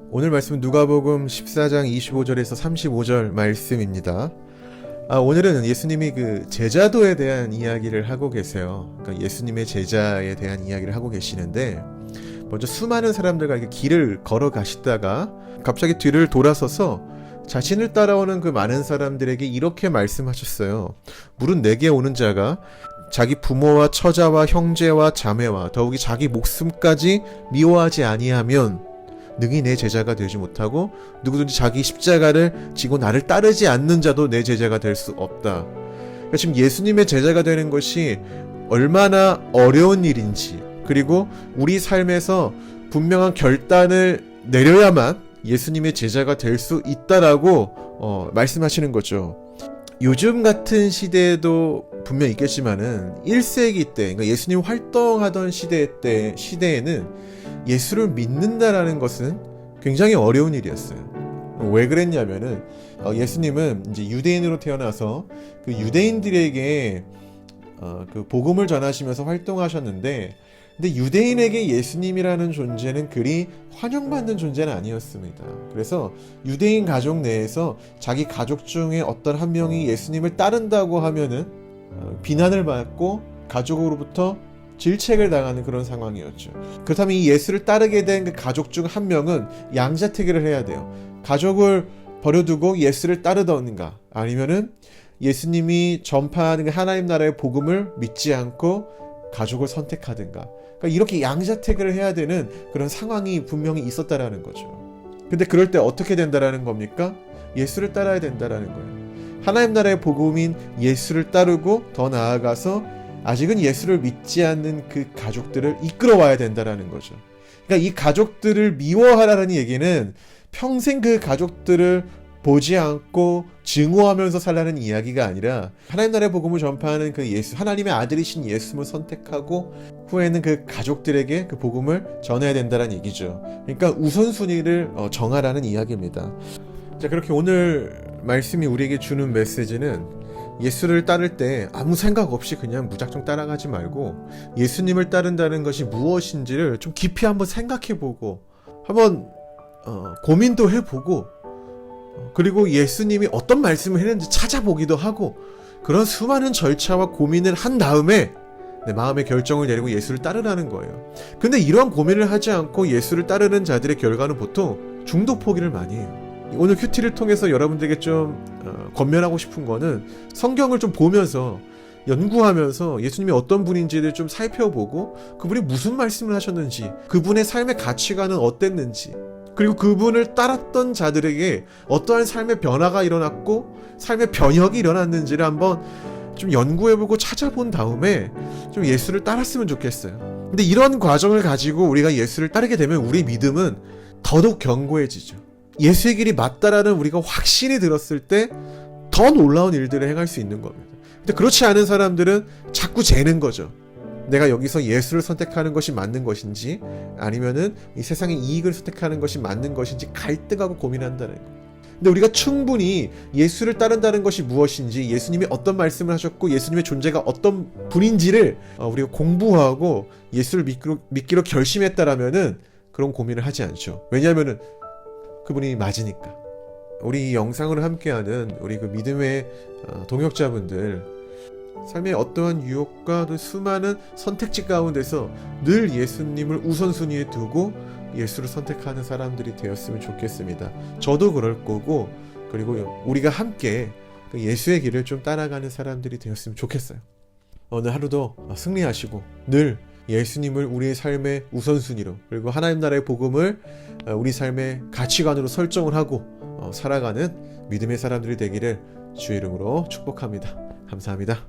오늘 말씀은 누가복음 14장 25절에서 35절 말씀입니다. 오늘은 예수님이 그 제자도에 대한 이야기를 하고 계세요. 그러니까 예수님의 제자에 대한 이야기를 하고 계시는데, 먼저 수많은 사람들과 이렇게 길을 걸어 가시다가 갑자기 뒤를 돌아서서 자신을 따라오는 그 많은 사람들에게 이렇게 말씀하셨어요. 물은 내게 오는 자가 자기 부모와 처자와 형제와 자매와 더욱이 자기 목숨까지 미워하지 아니하면 능히 내 제자가 되지 못하고, 누구든지 자기 십자가를 지고 나를 따르지 않는 자도 내 제자가 될 수 없다. 그러니까 지금 예수님의 제자가 되는 것이 얼마나 어려운 일인지, 그리고 우리 삶에서 분명한 결단을 내려야만 예수님의 제자가 될 수 있다라고 말씀하시는 거죠. 요즘 같은 시대에도 분명 있겠지만은 1세기 때, 그러니까 예수님 활동하던 시대에는 예수를 믿는다라는 것은 굉장히 어려운 일이었어요. 왜 그랬냐면은 예수님은 이제 유대인으로 태어나서 그 유대인들에게 그 복음을 전하시면서 활동하셨는데, 근데 유대인에게 예수님이라는 존재는 그리 환영받는 존재는 아니었습니다. 그래서 유대인 가족 내에서 자기 가족 중에 어떤 한 명이 예수님을 따른다고 하면은 비난을 받고 가족으로부터 질책을 당하는 그런 상황이었죠. 그렇다면 이 예수를 따르게 된 그 가족 중 한 명은 양자택일을 해야 돼요. 가족을 버려두고 예수를 따르던가, 아니면은 예수님이 전파하는 하나님 나라의 복음을 믿지 않고 가족을 선택하든가, 그러니까 이렇게 양자택일을 해야 되는 그런 상황이 분명히 있었다라는 거죠. 근데 그럴 때 어떻게 된다라는 겁니까? 예수를 따라야 된다라는 거예요. 하나님 나라의 복음인 예수를 따르고, 더 나아가서 아직은 예수를 믿지 않는 그 가족들을 이끌어와야 된다라는 거죠. 그러니까 이 가족들을 미워하라는 얘기는 평생 그 가족들을 보지 않고 증오하면서 살라는 이야기가 아니라, 하나님 나라의 복음을 전파하는 그 예수, 하나님의 아들이신 예수를 선택하고 후에는 그 가족들에게 그 복음을 전해야 된다는 얘기죠. 그러니까 우선순위를 정하라는 이야기입니다. 자, 그렇게 오늘 말씀이 우리에게 주는 메시지는, 예수를 따를 때 아무 생각 없이 그냥 무작정 따라가지 말고 예수님을 따른다는 것이 무엇인지를 좀 깊이 한번 생각해보고, 한번 고민도 해보고, 그리고 예수님이 어떤 말씀을 했는지 찾아보기도 하고, 그런 수많은 절차와 고민을 한 다음에 내 마음의 결정을 내리고 예수를 따르라는 거예요. 근데 이러한 고민을 하지 않고 예수를 따르는 자들의 결과는 보통 중도 포기를 많이 해요. 오늘 큐티를 통해서 여러분들에게 좀 권면하고 싶은 거는, 성경을 좀 보면서 연구하면서 예수님이 어떤 분인지를 좀 살펴보고, 그분이 무슨 말씀을 하셨는지, 그분의 삶의 가치관은 어땠는지, 그리고 그분을 따랐던 자들에게 어떠한 삶의 변화가 일어났고 삶의 변혁이 일어났는지를 한번 좀 연구해보고 찾아본 다음에 좀 예수를 따랐으면 좋겠어요. 근데 이런 과정을 가지고 우리가 예수를 따르게 되면 우리 믿음은 더더욱 견고해지죠. 예수의 길이 맞다라는 우리가 확신이 들었을 때 더 놀라운 일들을 행할 수 있는 겁니다. 근데 그렇지 않은 사람들은 자꾸 재는 거죠. 내가 여기서 예수를 선택하는 것이 맞는 것인지, 아니면은 이 세상의 이익을 선택하는 것이 맞는 것인지 갈등하고 고민한다는 거예요. 근데 우리가 충분히 예수를 따른다는 것이 무엇인지, 예수님이 어떤 말씀을 하셨고 예수님의 존재가 어떤 분인지를 우리가 공부하고 예수를 믿기로 결심했다라면은 그런 고민을 하지 않죠. 왜냐하면은 그분이 맞으니까. 우리 이 영상을 함께하는 우리 그 믿음의 동역자분들, 삶의 어떠한 유혹과 또 수많은 선택지 가운데서 늘 예수님을 우선순위에 두고 예수를 선택하는 사람들이 되었으면 좋겠습니다. 저도 그럴 거고, 그리고 우리가 함께 예수의 길을 좀 따라가는 사람들이 되었으면 좋겠어요. 오늘 하루도 승리하시고 늘 예수님을 우리의 삶의 우선순위로, 그리고 하나님 나라의 복음을 우리 삶의 가치관으로 설정을 하고 살아가는 믿음의 사람들이 되기를 주의 이름으로 축복합니다. 감사합니다.